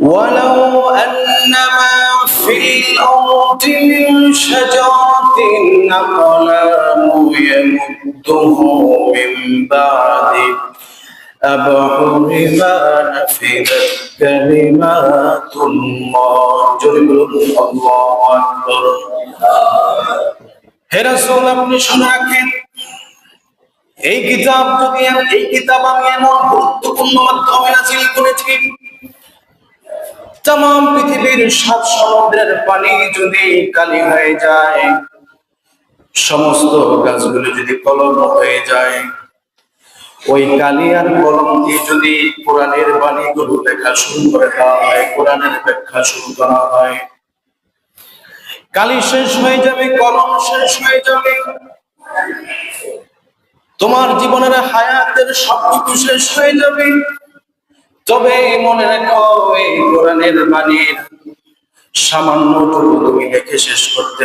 ولو أن ما في الأرض من شجرة أقلام يمده من بعده أبحر ما نفذت كلمات الله الله أكبر হে রাসূল আপনি শুনে রাখেন এই কিতাব আমি এমন গুরুত্বপূর্ণ মাধ্যমে নাযিল করেছি तमाम পৃথিবীর সাত সমুদ্রের পানি যদি কালি হয়ে যায় সমস্ত গাছগুলো যদি কলম হয়ে যায় ওই কালি আর কলম দিয়ে যদি কোরআনের বাণীগুলো লেখা শুরু করে দেওয়া হয় কোরআনের ব্যাখ্যা শুরু করা হয় কালি শেষ হয়ে যাবে কলম শেষ হয়ে যাবে তোমার জীবনের হায়াতের সবটুকু শেষ হয়ে যাবে তবে মনে রাখো এই কোরআনের বাণীর সামান্যটুকু তুমি লিখে শেষ করতে